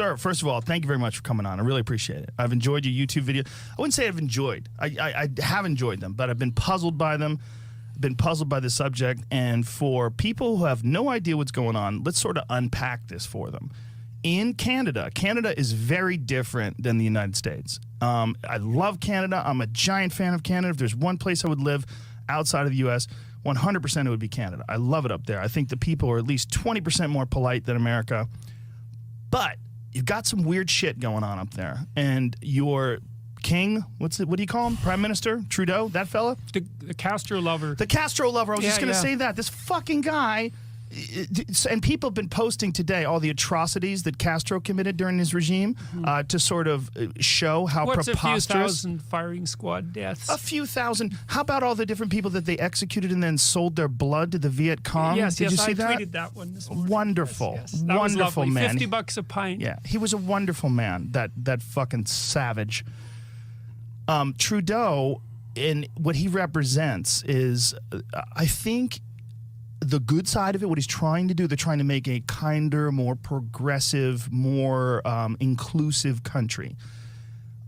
Sir, first of all, thank you very much for coming on. I really appreciate it. I've enjoyed your YouTube video. I wouldn't say I've enjoyed. I have enjoyed them, but I've been puzzled by them, been puzzled by the subject. And for people who have no idea what's going on, let's sort of unpack this for them. In Canada, Canada is very different than the United States. I love Canada. I'm a giant fan of Canada. If there's one place I would live outside of the U.S., 100% it would be Canada. I love it up there. I think the people are at least 20% more polite than America. But you've got some weird shit going on up there. And your king, what do you call him? Prime Minister? Trudeau? That fella? The Castro lover. The Castro lover. I was just going to say that. This fucking guy... And people have been posting today all the atrocities that Castro committed during his regime to sort of show how preposterous. What's a few thousand firing squad deaths? A few thousand. How about all the different people that they executed and then sold their blood to the Viet Cong? Yes, Did you see that? I tweeted that one this morning. Wonderful. Yes, yes. That wonderful was man. $50 a pint. Yeah, he was a wonderful man, that fucking savage. Trudeau, and what he represents is, I think, the good side of it, what he's trying to do, they're trying to make a kinder, more progressive, more inclusive country.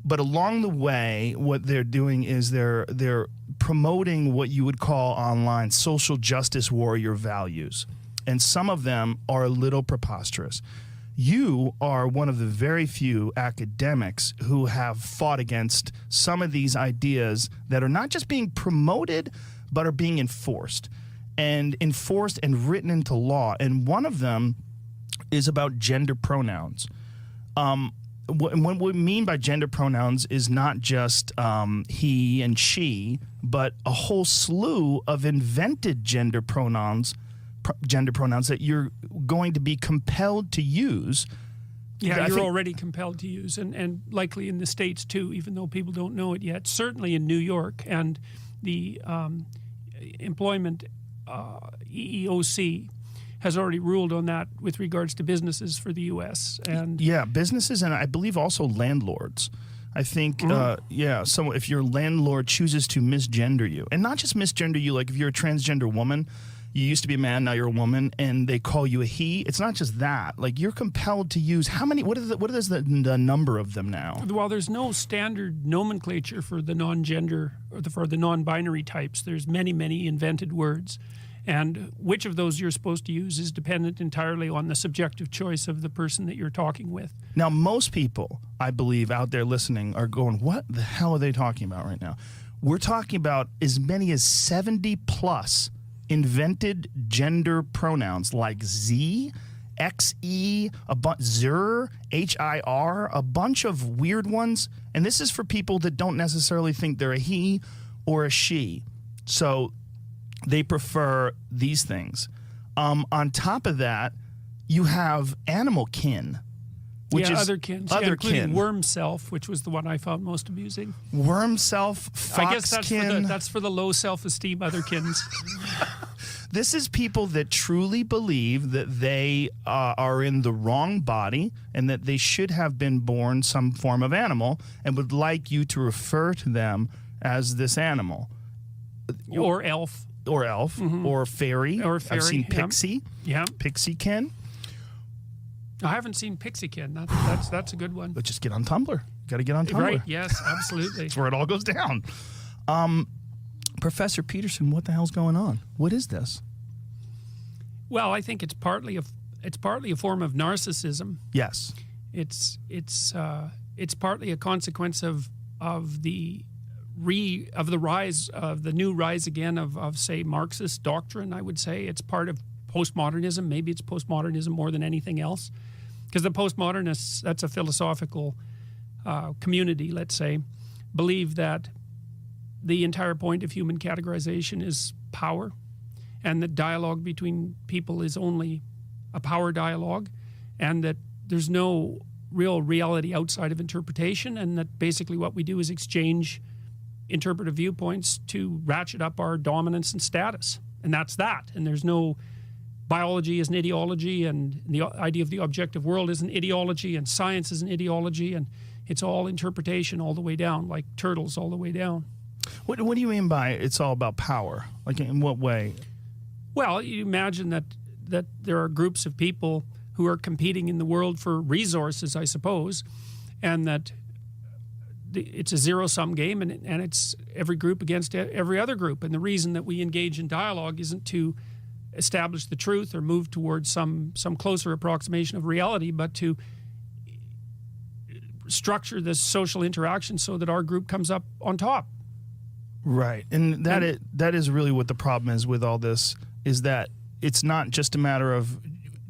But along the way, what they're doing is they're promoting what you would call online social justice warrior values. And some of them are a little preposterous. You are one of the very few academics who have fought against some of these ideas that are not just being promoted, but are being enforced. And written into law. And one of them is about gender pronouns. What we mean by gender pronouns is not just he and she, but a whole slew of invented gender pronouns that you're going to be compelled to use. Yeah, you're already compelled to use, and likely in the States too, even though people don't know it yet. Certainly in New York, and the employment EEOC has already ruled on that with regards to businesses for the U.S. and yeah, businesses, and I believe also landlords. I think yeah. So if your landlord chooses to misgender you, and not just misgender you, like if you're a transgender woman, you used to be a man, now you're a woman, and they call you a he. It's not just that. Like, you're compelled to use how many? What is the number of them now? Well, there's no standard nomenclature for the non-gender or for the non-binary types. There's many, many invented words. And which of those you're supposed to use is dependent entirely on the subjective choice of the person that you're talking with. Now, most people, I believe, out there listening are going, what the hell are they talking about right now? We're talking about as many as 70 plus invented gender pronouns like Z, XE, Zer, HIR, a bunch of weird ones. And this is for people that don't necessarily think they're a he or a she. So they prefer these things. On top of that, you have animal kin, which is other kin, including worm self, which was the one I found most amusing. Worm self, fox I guess kin. that's for the low self-esteem otherkins. This is people that truly believe that they are in the wrong body and that they should have been born some form of animal and would like you to refer to them as this animal. Or elf. Or elf, or fairy. Or fairy. I've seen pixie. Yeah. Pixie-kin. I haven't seen Pixie-kin. That's a good one. But just get on Tumblr. Got to get on Tumblr. Right, yes, absolutely. That's where it all goes down. Professor Peterson, what the hell's going on? What is this? Well, I think it's partly a form of narcissism. Yes. It's partly a consequence of the rise of the new rise again of say Marxist doctrine. I would say it's part of postmodernism. Maybe it's postmodernism more than anything else, because the postmodernists, that's a philosophical community, let's say, believe that the entire point of human categorization is power, and that dialogue between people is only a power dialogue, and that there's no real reality outside of interpretation, and that basically what we do is exchange interpretive viewpoints to ratchet up our dominance and status. And that's that. And there's no biology is an ideology, and the idea of the objective world is an ideology, and science is an ideology, and it's all interpretation all the way down, like turtles all the way down. What do you mean by it's all about power? Like, in what way? Well, you imagine that there are groups of people who are competing in the world for resources, I suppose, and that it's a zero-sum game, and it's every group against every other group. And the reason that we engage in dialogue isn't to establish the truth or move towards some closer approximation of reality, but to structure this social interaction so that our group comes up on top. Right. And that is really what the problem is with all this, is that it's not just a matter of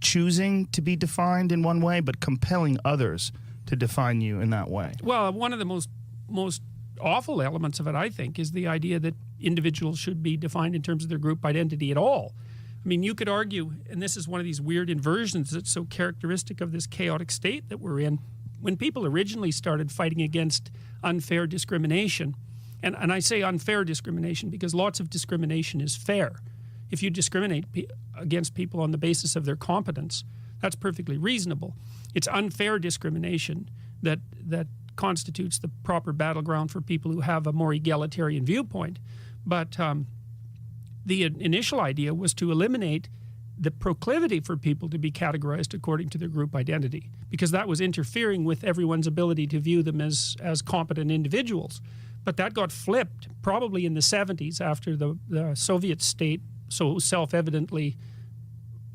choosing to be defined in one way, but compelling others to define you in that way. Well, one of the most awful elements of it, I think, is the idea that individuals should be defined in terms of their group identity at all. I mean, you could argue, and this is one of these weird inversions that's so characteristic of this chaotic state that we're in, when people originally started fighting against unfair discrimination, and I say unfair discrimination because lots of discrimination is fair. If you discriminate against people on the basis of their competence, that's perfectly reasonable. It's unfair discrimination that constitutes the proper battleground for people who have a more egalitarian viewpoint. But the initial idea was to eliminate the proclivity for people to be categorized according to their group identity, because that was interfering with everyone's ability to view them as competent individuals. But that got flipped probably in the 70s after the Soviet state so self-evidently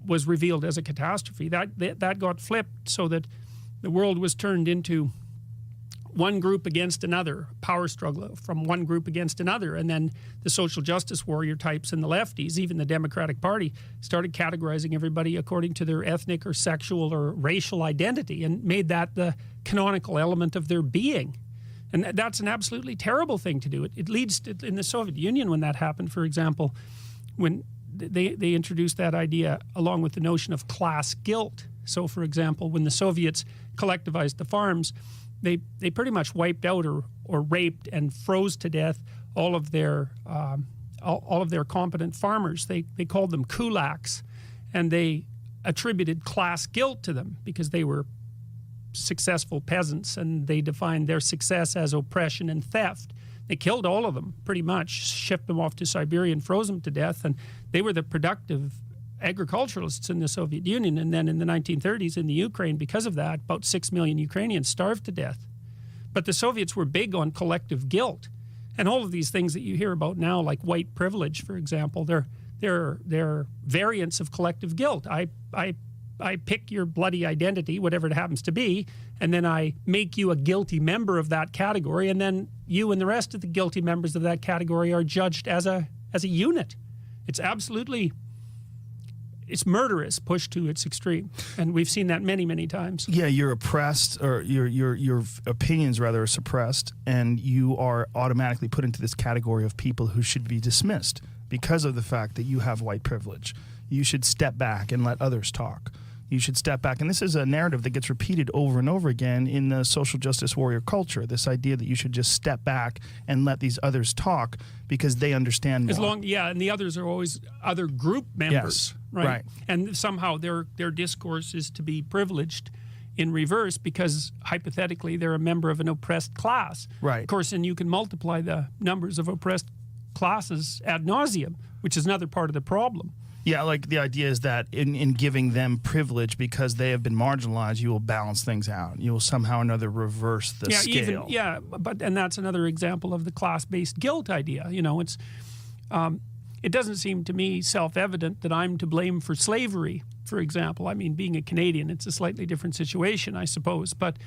was revealed as a catastrophe. That got flipped so that the world was turned into one group against another, power struggle from one group against another, and then the social justice warrior types and the lefties, even the Democratic Party, started categorizing everybody according to their ethnic or sexual or racial identity and made that the canonical element of their being. And that's an absolutely terrible thing to do. It leads to, in the Soviet Union, when that happened, for example, when they introduced that idea along with the notion of class guilt. So, for example, when the Soviets collectivized the farms, they pretty much wiped out or raped and froze to death all of their competent farmers. They called them kulaks, and they attributed class guilt to them because they were successful peasants, and they defined their success as oppression and theft. They killed all of them, pretty much, shipped them off to Siberia and froze them to death, and they were the productive agriculturalists in the Soviet Union. And then in the 1930s in the Ukraine, because of that, about 6 million Ukrainians starved to death. But the Soviets were big on collective guilt. And all of these things that you hear about now, like white privilege, for example, they're variants of collective guilt. I pick your bloody identity, whatever it happens to be, and then I make you a guilty member of that category, and then you and the rest of the guilty members of that category are judged as a unit. It's absolutely, it's murderous pushed to its extreme, and we've seen that many, many times. Yeah, you're oppressed, or your opinions rather are suppressed, and you are automatically put into this category of people who should be dismissed because of the fact that you have white privilege. You should step back and let others talk. You should step back. And this is a narrative that gets repeated over and over again in the social justice warrior culture, this idea that you should just step back and let these others talk because they understand more. And the others are always other group members. Yes, right. And somehow their discourse is to be privileged in reverse because hypothetically they're a member of an oppressed class. Right. Of course, and you can multiply the numbers of oppressed classes ad nauseum, which is another part of the problem. Yeah, like the idea is that in giving them privilege because they have been marginalized, you will balance things out. You will somehow or another reverse the scale. And that's another example of the class-based guilt idea. You know, it doesn't seem to me self-evident that I'm to blame for slavery, for example. I mean, being a Canadian, it's a slightly different situation, I suppose. But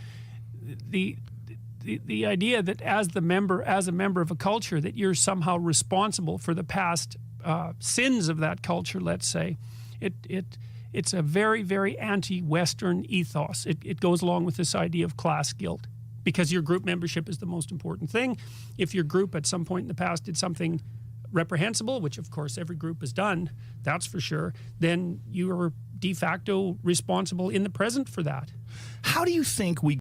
the idea that as a member of a culture, that you're somehow responsible for the past sins of that culture, let's say, it's a very, very anti-Western ethos. It goes along with this idea of class guilt because your group membership is the most important thing. If your group at some point in the past did something reprehensible, which of course every group has done, that's for sure, then you are de facto responsible in the present for that. How do you think we